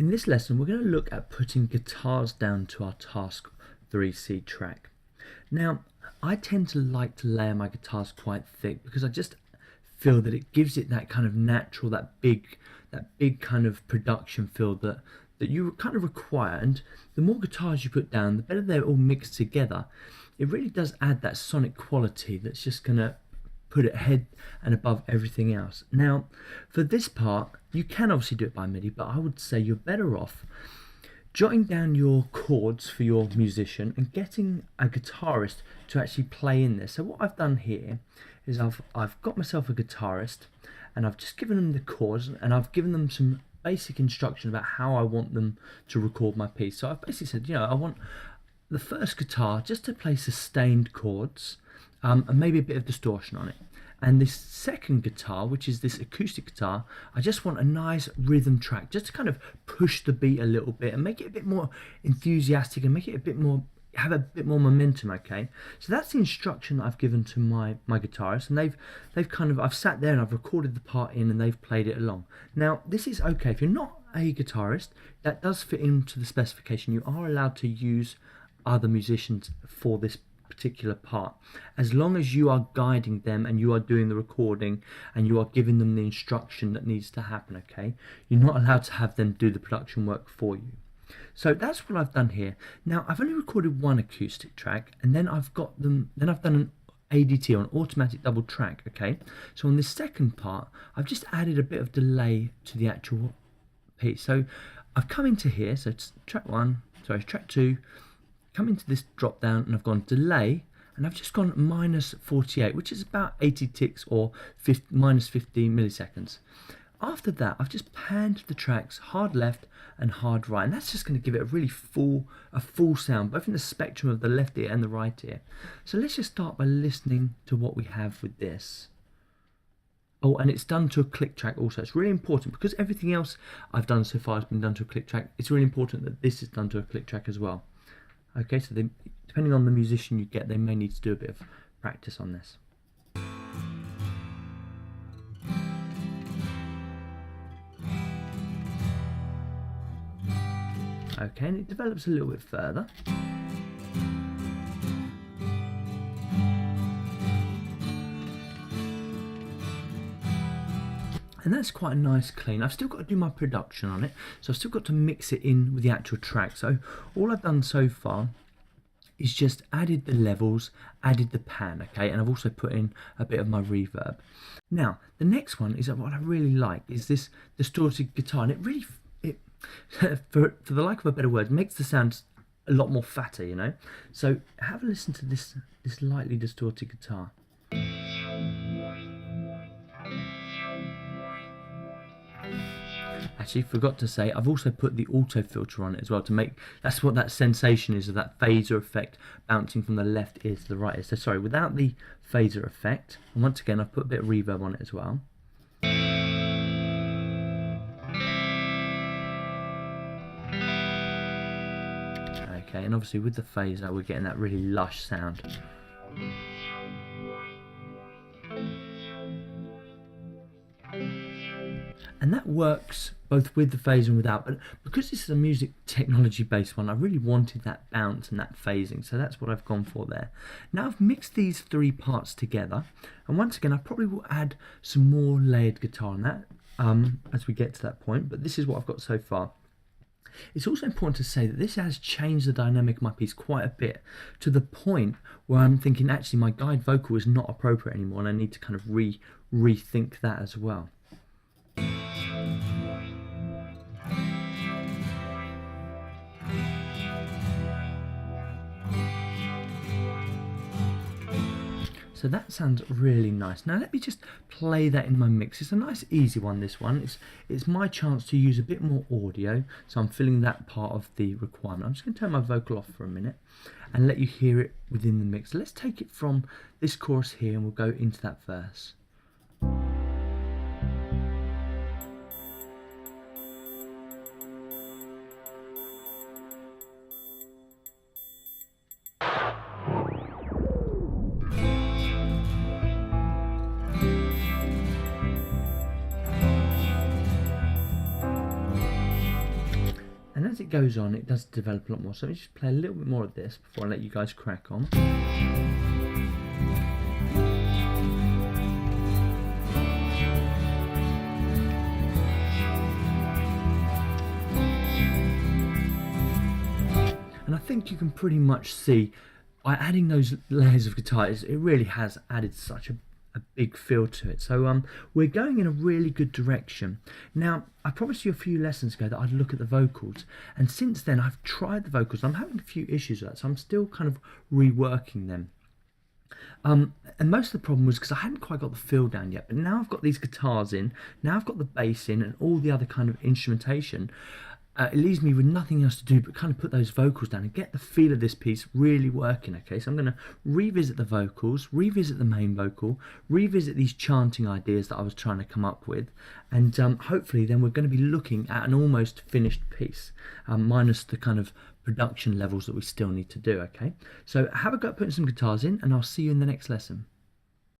In this lesson, we're going to look at putting guitars down to our Task 3C track. Now, I tend to like to layer my guitars quite thick because I just feel that it gives it that kind of natural, that big kind of production feel that you kind of require. And the more guitars you put down, the better they're all mixed together. It really does add that sonic quality that's just going to put it ahead and above everything else. Now, for this part, you can obviously do it by MIDI, but I would say you're better off jotting down your chords for your musician and getting a guitarist to actually play in this. So what I've done here is I've got myself a guitarist and I've just given them the chords and I've given them some basic instruction about how I want them to record my piece. So I've basically said, I want the first guitar just to play sustained chords and maybe a bit of distortion on it. And this second guitar, which is this acoustic guitar, I just want a nice rhythm track just to kind of push the beat a little bit and make it a bit more enthusiastic and make it a bit more, have a bit more momentum, okay? So that's the instruction that I've given to my guitarist, and they've kind of, I've sat there and I've recorded the part in and they've played it along. Now, this is okay. If you're not a guitarist, that does fit into the specification. You are allowed to use other musicians for this particular part, as long as you are guiding them and you are doing the recording and you are giving them the instruction that needs to happen, okay? You're not allowed to have them do the production work for you. So that's what I've done here. Now, I've only recorded one acoustic track, and then I've done an ADT, or an automatic double track, okay? So on this second part, I've just added a bit of delay to the actual piece. So I've come into here, so it's track 2, come into this drop down and I've gone delay, and I've just gone -48, which is about 80 ticks or -50 milliseconds. After that, I've just panned the tracks hard left and hard right, and that's just going to give it a really full sound, both in the spectrum of the left ear and the right ear. So let's just start by listening to what we have with this. Oh, and it's done to a click track also. It's really important because everything else I've done so far has been done to a click track. It's really important that this is done to a click track as well. Okay, so depending on the musician you get, they may need to do a bit of practice on this. Okay, and it develops a little bit further. And that's quite a nice clean. I've still got to do my production on it, so I've still got to mix it in with the actual track. So all I've done so far is just added the levels, added the pan, okay, and I've also put in a bit of my reverb. Now, the next one is what I really like, is this distorted guitar, and it really, for the lack of a better word, makes the sound a lot more fatter, So have a listen to this lightly distorted guitar. Actually, forgot to say, I've also put the auto filter on it as well to make, that's what that sensation is, of that phaser effect bouncing from the left ear to the right ear. So sorry, without the phaser effect, and once again I've put a bit of reverb on it as well. Okay, and obviously with the phaser we're getting that really lush sound. And that works both with the phaser and without, but because this is a music technology based one, I really wanted that bounce and that phasing, so that's what I've gone for there. Now I've mixed these three parts together, and once again I probably will add some more layered guitar on that as we get to that point, but this is what I've got so far. It's also important to say that this has changed the dynamic of my piece quite a bit, to the point where I'm thinking actually my guide vocal is not appropriate anymore, and I need to kind of rethink that as well. So that sounds really nice. Now let me just play that in my mix. It's a nice easy one, this one. It's my chance to use a bit more audio, so I'm filling that part of the requirement. I'm just going to turn my vocal off for a minute and let you hear it within the mix. Let's take it from this chorus here and we'll go into that verse. And as it goes on, it does develop a lot more. So let me just play a little bit more of this before I let you guys crack on. And I think you can pretty much see by adding those layers of guitar, it really has added such a big feel to it. So we're going in a really good direction. Now, I promised you a few lessons ago that I'd look at the vocals, and since then I've tried the vocals. I'm having a few issues with that, so I'm still kind of reworking them. And most of the problem was because I hadn't quite got the feel down yet, but now I've got these guitars in, now I've got the bass in and all the other kind of instrumentation. It leaves me with nothing else to do but kind of put those vocals down and get the feel of this piece really working. Okay, so I'm going to revisit the vocals, revisit the main vocal, revisit these chanting ideas that I was trying to come up with, and hopefully then we're going to be looking at an almost finished piece, minus the kind of production levels that we still need to do. Okay, so have a go at putting some guitars in, and I'll see you in the next lesson.